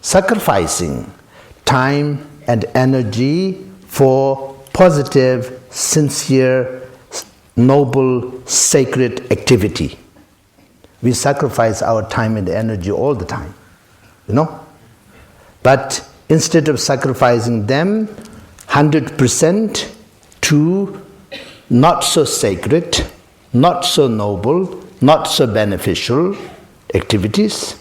sacrificing time and energy for positive, sincere, noble, sacred activity. We sacrifice our time and energy all the time, But instead of sacrificing them 100% to not so sacred, not so noble, not so beneficial activities,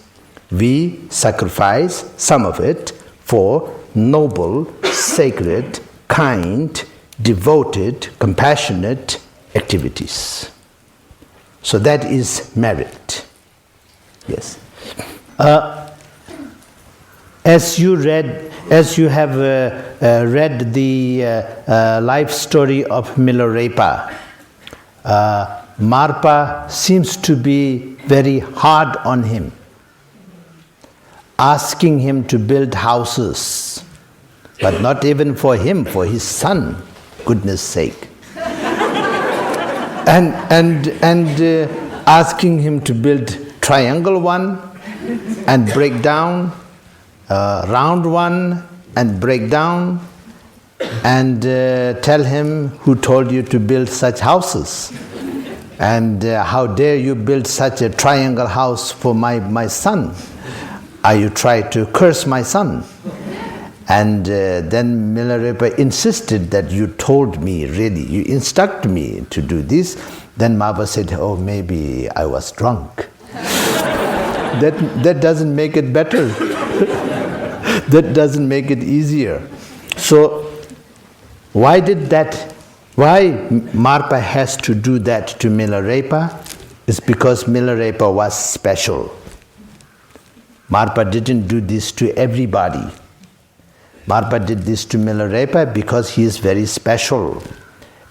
we sacrifice some of it for noble, sacred, kind, devoted, compassionate activities. So that is merit. Yes. As you have read the life story of Milarepa, Marpa seems to be very hard on him, asking him to build houses, but not even for him, for his son, goodness sake. And asking him to build triangle one and break down, round one and break down, and tell him who told you to build such houses, and how dare you build such a triangle house for my son? Are you trying to curse my son? And then Milarepa insisted that you told me, really, you instructed me to do this. Then Marpa said, oh, maybe I was drunk. That doesn't make it better. That doesn't make it easier. So why Marpa has to do that to Milarepa? It's because Milarepa was special. Marpa didn't do this to everybody. Marpa did this to Milarepa because he is very special.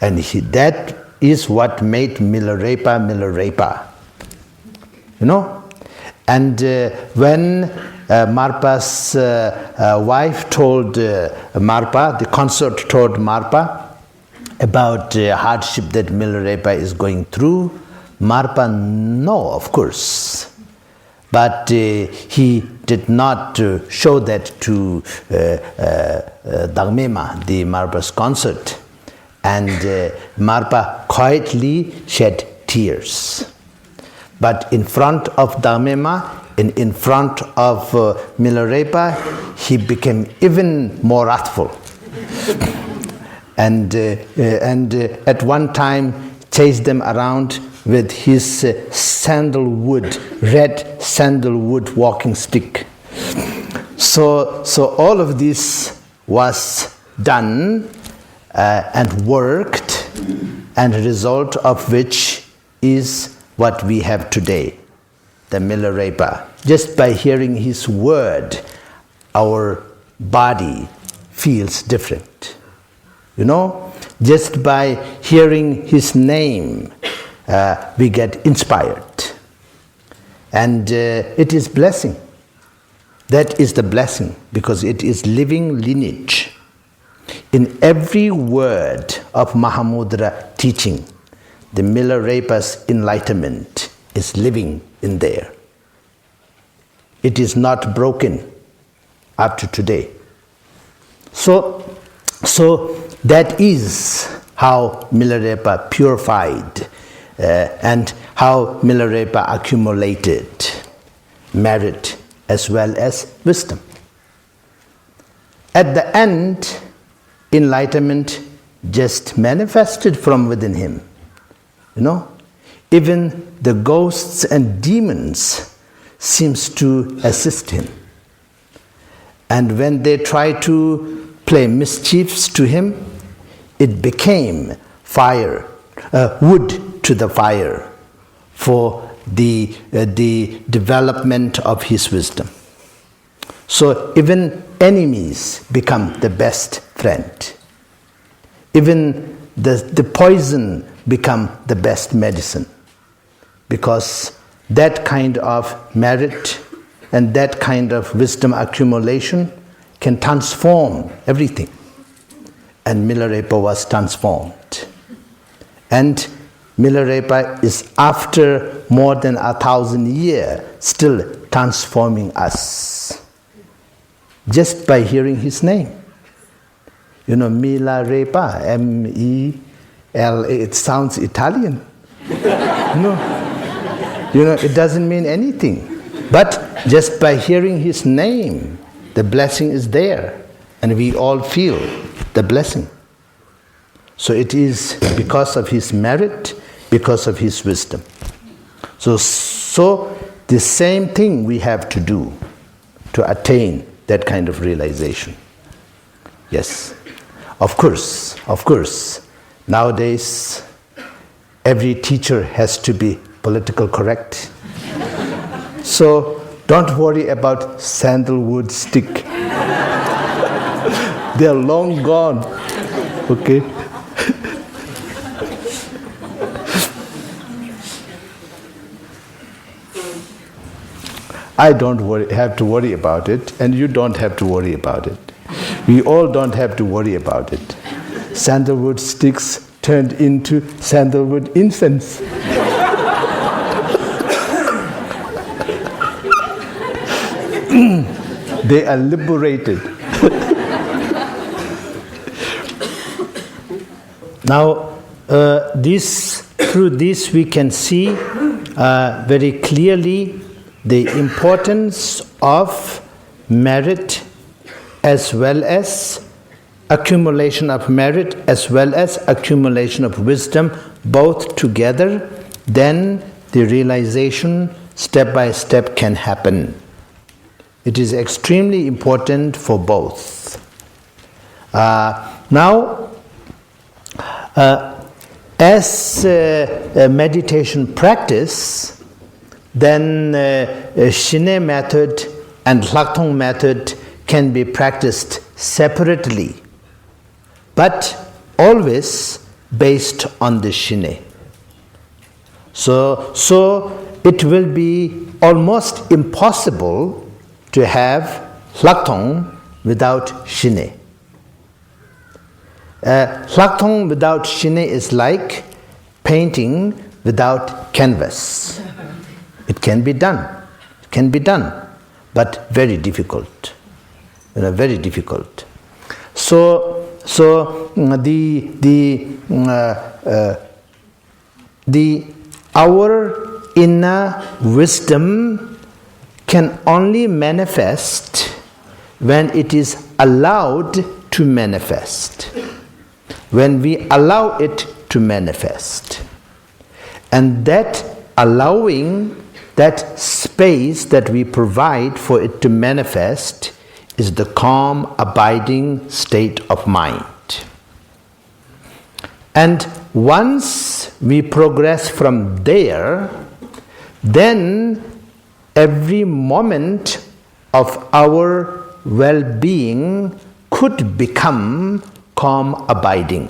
And that is what made Milarepa Milarepa. And when Marpa's wife told Marpa, the consort told Marpa about the hardship that Milarepa is going through, Marpa, no, of course. But he did not show that to Dagmema, the Marpa's consort. And Marpa quietly shed tears. But in front of Dagmema, and in front of Milarepa, he became even more wrathful. And at one time chased them around with his red sandalwood walking stick. So all of this was done and worked, and the result of which is what we have today, the Milarepa. Just by hearing his word, our body feels different. Just by hearing his name, we get inspired. And it is blessing. That is the blessing, because it is living lineage. In every word of Mahamudra teaching, the Milarepa's enlightenment is living in there. It is not broken up to today. So that is how Milarepa purified and how Milarepa accumulated merit as well as wisdom. At the end, enlightenment just manifested from within him. Even the ghosts and demons seems to assist him. And when they try to play mischiefs to him, it became wood to the fire for the development of his wisdom. So even enemies become the best friend. Even the poison become the best medicine, because that kind of merit and that kind of wisdom accumulation can transform everything. And Milarepa was transformed. And Milarepa is, after more than 1,000 years, still transforming us. just by hearing his name. You know, Milarepa, M-E-L-A, it sounds Italian. No, you know, it doesn't mean anything. But just by hearing his name, the blessing is there, and we all feel the blessing. So it is because of his merit, because of his wisdom. So the same thing we have to do to attain that kind of realization. Yes. Of course, nowadays every teacher has to be political correct. So don't worry about sandalwood stick. They are long gone. Okay? I don't have to worry about it, and you don't have to worry about it. We all don't have to worry about it. Sandalwood sticks turned into sandalwood incense. They are liberated. Now, through this we can see very clearly the importance of merit as well as accumulation of merit as well as accumulation of wisdom, both together. Then the realization step by step can happen. It is extremely important for both. Now, as a meditation practice, then Shine method and Hlakthong method can be practiced separately, but always based on the Shine. So it will be almost impossible to have Hlakthong without Shine. Hlakthong without Shine is like painting without canvas. It can be done, but very difficult. Very difficult. So our inner wisdom can only manifest when it is allowed to manifest. When we allow it to manifest. And that allowing, that space that we provide for it to manifest is the calm, abiding state of mind. And once we progress from there, then every moment of our well-being could become calm, abiding.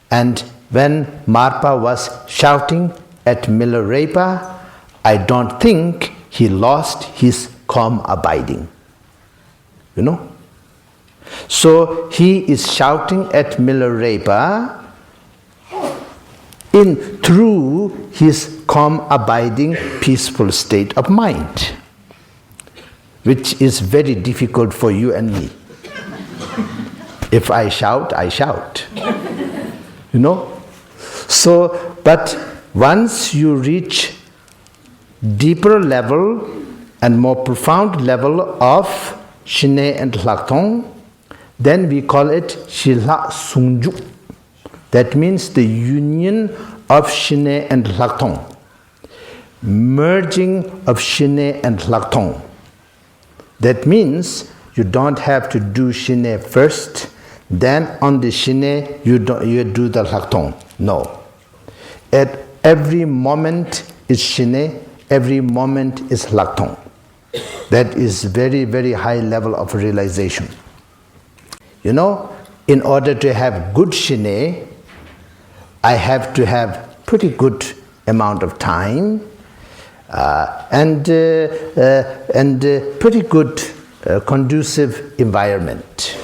And when Marpa was shouting at Milarepa, I don't think he lost his calm abiding. So he is shouting at Milarepa through his calm abiding peaceful state of mind, which is very difficult for you and me. If I shout, I shout. So, but once you reach deeper level and more profound level of Shine and Hlakthong, then we call it Shilha Sungju. That means the union of Shine and Hlakthong, merging of Shine and Hlakthong. That means you don't have to do Shine first, then on the Shine you do the Hlakthong. No. At every moment is Shine, every moment is Hlakthong. That is very, very high level of realization. In order to have good Shine, I have to have pretty good amount of time and pretty good conducive environment.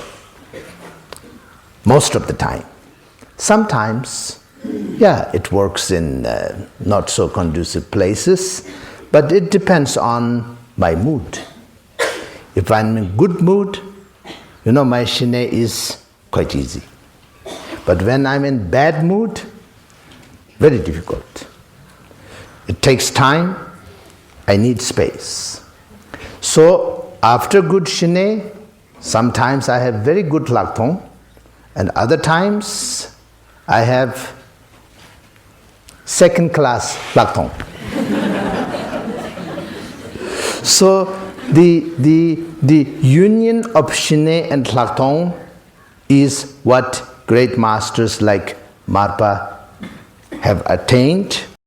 Most of the time. Sometimes, it works in not so conducive places, but it depends on my mood. If I'm in good mood, my shine is quite easy. But when I'm in bad mood, very difficult. It takes time, I need space. So after good shine, sometimes I have very good lakthong, and other times I have second class lakthong. So the union of shine and lakthong is what great masters like Marpa have attained